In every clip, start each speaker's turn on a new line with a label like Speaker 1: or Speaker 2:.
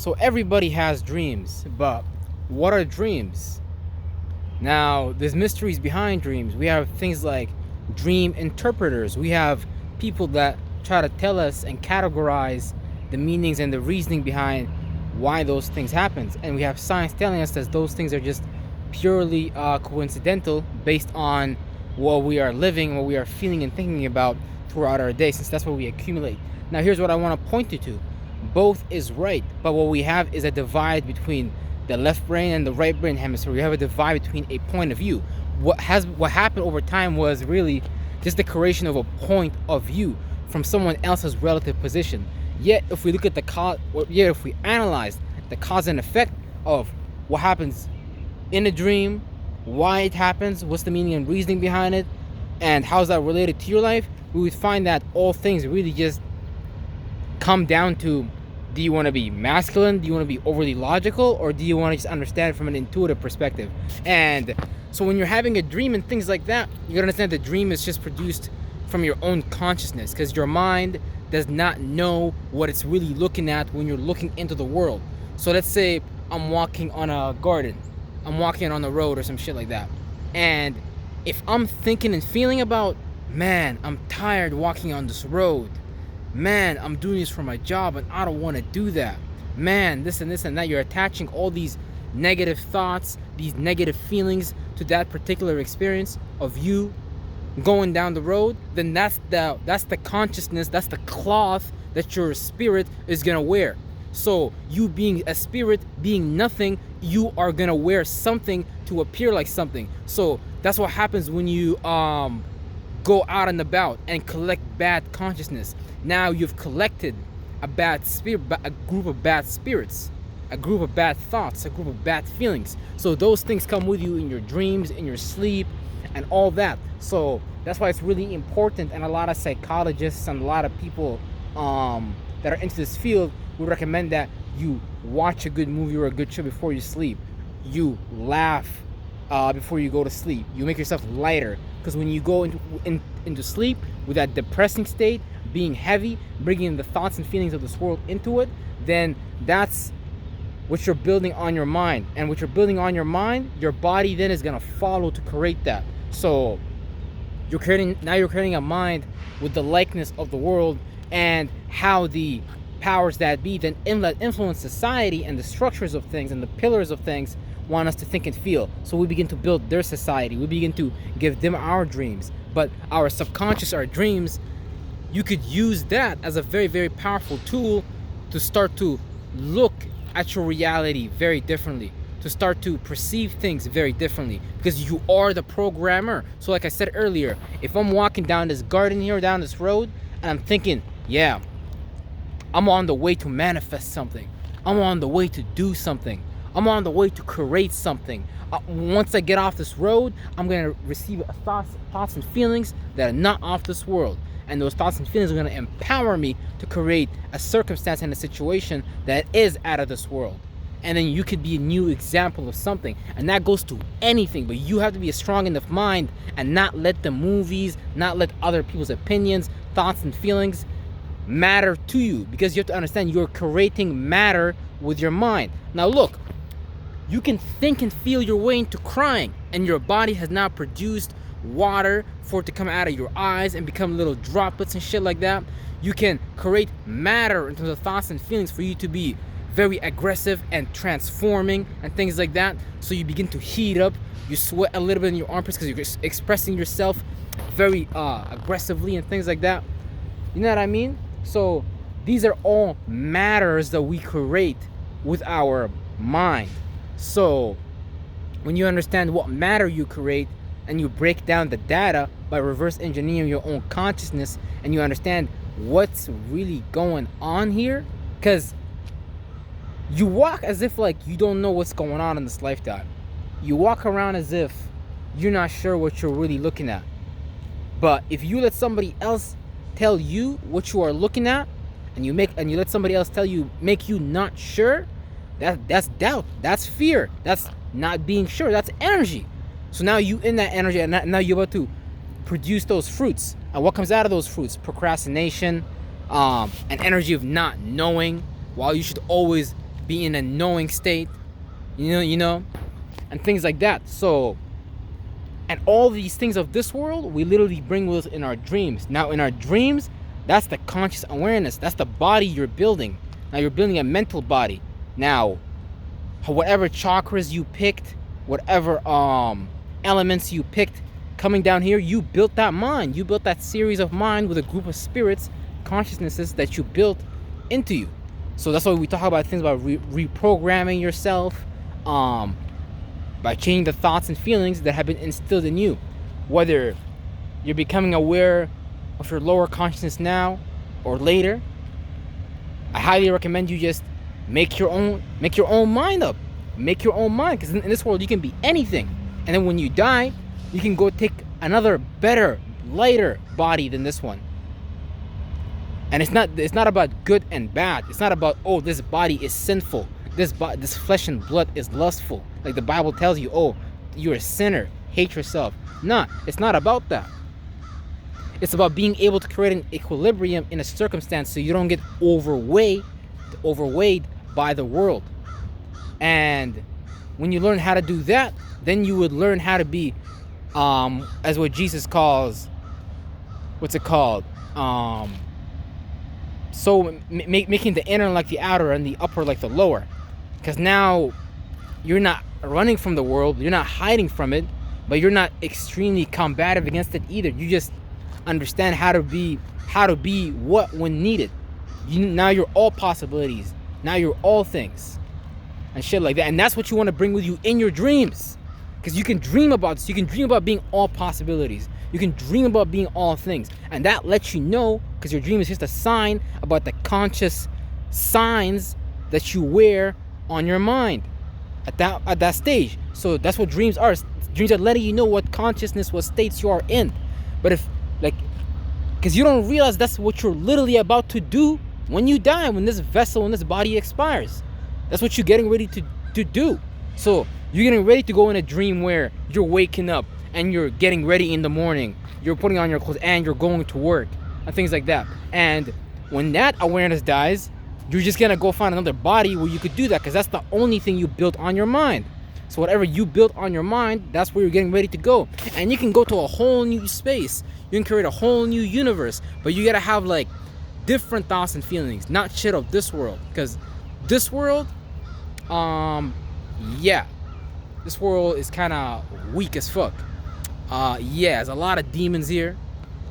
Speaker 1: So everybody has dreams, but what are dreams? Now, there's mysteries behind dreams. We have things like dream interpreters. We have people that try to tell us and categorize the meanings and the reasoning behind why those things happen. And we have science telling us that those things are just purely coincidental based on what we are living, what we are feeling and thinking about throughout our day, since that's what we accumulate. Now, here's what I want to point you to. Both is right, but what we have is a divide between the left brain and the right brain hemisphere. We have a divide between a point of view. What happened over time was really just the creation of a point of view from someone else's relative position. Yet, if we look at if we analyze the cause and effect of what happens in a dream, why it happens, what's the meaning and reasoning behind it, and how's that related to your life, we would find that all things really just come down to: do you want to be masculine? Do you want to be overly logical? Or do you want to just understand it from an intuitive perspective? And so when you're having a dream and things like that, you gotta understand the dream is just produced from your own consciousness, because your mind does not know what it's really looking at when you're looking into the world. So let's say I'm walking on a garden, I'm walking on the road or some shit like that, and if I'm thinking and feeling about, man, I'm tired walking on this road, man, I'm doing this for my job and I don't want to do that, man, this and this and that, you're attaching all these negative thoughts, these negative feelings to that particular experience of you going down the road, then that's the consciousness, that's the cloth that your spirit is gonna wear. So you being a spirit, being nothing, you are gonna wear something to appear like something. So that's what happens when you go out and about and collect bad consciousness. Now you've collected a bad spirit, a group of bad spirits, a group of bad thoughts, a group of bad feelings. So those things come with you in your dreams, in your sleep, and all that. So that's why it's really important, and a lot of psychologists and a lot of people that are into this field would recommend that you watch a good movie or a good show before you sleep. You laugh before you go to sleep. You make yourself lighter, because when you go into sleep with that depressing state, being heavy, bringing the thoughts and feelings of this world into it, then that's what you're building on your mind. And what you're building on your mind, your body then is gonna follow to create that. So you're creating a mind with the likeness of the world, and how the powers that be then influence society and the structures of things and the pillars of things want us to think and feel. So we begin to build their society. We begin to give them our dreams. But our subconscious, our dreams, you could use that as a very, very powerful tool to start to look at your reality very differently, to start to perceive things very differently, because you are the programmer. So like I said earlier, if I'm walking down this garden here, down this road, and I'm thinking, yeah, I'm on the way to manifest something, I'm on the way to do something, I'm on the way to create something. Once I get off this road, I'm going to receive thoughts and feelings that are not off this world. And those thoughts and feelings are going to empower me to create a circumstance and a situation that is out of this world. And then you could be a new example of something. And that goes to anything. But you have to be a strong enough mind and not let the movies, not let other people's opinions, thoughts and feelings matter to you. Because you have to understand you're creating matter with your mind. Now look, you can think and feel your way into crying, and your body has now produced water for it to come out of your eyes and become little droplets and shit like that. You can create matter in terms of thoughts and feelings for you to be very aggressive and transforming and things like that. So you begin to heat up, you sweat a little bit in your armpits because you're expressing yourself very aggressively and things like that. You know what I mean? So these are all matters that we create with our mind. So when you understand what matter you create, and you break down the data by reverse engineering your own consciousness, and you understand what's really going on here, because you walk as if like you don't know what's going on in this lifetime. You walk around as if you're not sure what you're really looking at. But if you let somebody else tell you what you are looking at, and you let somebody else make you not sure, that's doubt, that's fear, that's not being sure, that's energy. So now you in that energy, and now you're about to produce those fruits. And what comes out of those fruits? Procrastination, an energy of not knowing, while you should always be in a knowing state, and things like that. So, and all these things of this world, we literally bring with us in our dreams. Now, in our dreams, that's the conscious awareness. That's the body you're building. Now, you're building a mental body. Now, whatever chakras you picked, whatever elements you picked, coming down here, you built that mind. You built that series of mind with a group of spirits, consciousnesses that you built into you. So that's why we talk about things about reprogramming yourself, by changing the thoughts and feelings that have been instilled in you. Whether you're becoming aware of your lower consciousness now or later, I highly recommend you just make your own mind up. Make your own mind, because in this world you can be anything. And then when you die, you can go take another better, lighter body than this one. And it's not about good and bad. It's not about, oh, this body is sinful. This flesh and blood is lustful. Like the Bible tells you, oh, you're a sinner. Hate yourself. Nah, it's not about that. It's about being able to create an equilibrium in a circumstance so you don't get overweighed by the world. And when you learn how to do that, then you would learn how to be, as what Jesus calls, what's it called? So making the inner like the outer and the upper like the lower. Because now you're not running from the world, you're not hiding from it, but you're not extremely combative against it either. You just understand how to be what when needed. Now you're all possibilities. Now you're all things. And shit like that. And that's what you want to bring with you in your dreams. Because you can dream about this. You can dream about being all possibilities. You can dream about being all things. And that lets you know, because your dream is just a sign about the conscious signs that you wear on your mind at that stage. So that's what dreams are. Dreams are letting you know what consciousness, what states you are in. But if, because you don't realize that's what you're literally about to do when you die, when this body expires. That's what you're getting ready to do. So you're getting ready to go in a dream where you're waking up and you're getting ready in the morning. You're putting on your clothes and you're going to work and things like that. And when that awareness dies, you're just going to go find another body where you could do that, because that's the only thing you built on your mind. So whatever you built on your mind, that's where you're getting ready to go. And you can go to a whole new space. You can create a whole new universe. But you got to have different thoughts and feelings, not shit of this world. Because this world, this world is kind of weak as fuck. There's a lot of demons here,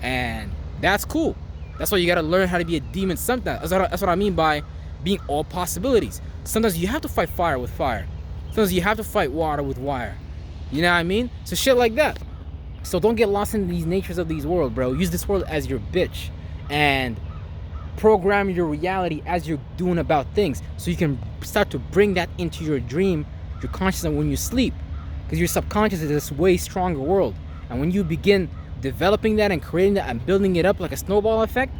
Speaker 1: and that's cool. That's why you gotta learn how to be a demon sometimes. That's what I mean by being all possibilities. Sometimes you have to fight fire with fire. Sometimes you have to fight water with water. You know what I mean? So shit like that. So don't get lost in these natures of these world, bro. Use this world as your bitch, and program your reality as you're doing about things, so you can start to bring that into your dream, your consciousness when you sleep. Because your subconscious is this way stronger world. And when you begin developing that and creating that and building it up like a snowball effect,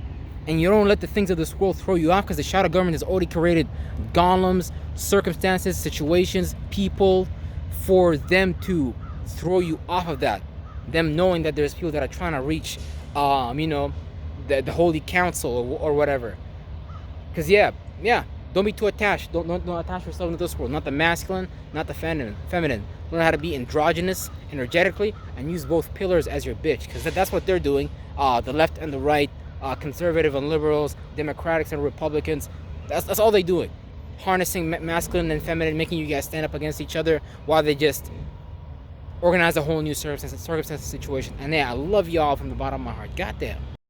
Speaker 1: and you don't let the things of this world throw you off, because the shadow government has already created golems, circumstances, situations, people for them to throw you off of that. Them knowing that there's people that are trying to reach, the Holy Council or whatever. Because don't be too attached. Don't attach yourself to this world. Not the masculine, not the feminine. Learn how to be androgynous, energetically, and use both pillars as your bitch. Because that's what they're doing. The left and the right, conservative and liberals, Democrats and Republicans. That's all they're doing. Harnessing masculine and feminine, making you guys stand up against each other while they just organize a whole new circumstance situation. And I love y'all from the bottom of my heart. Goddamn.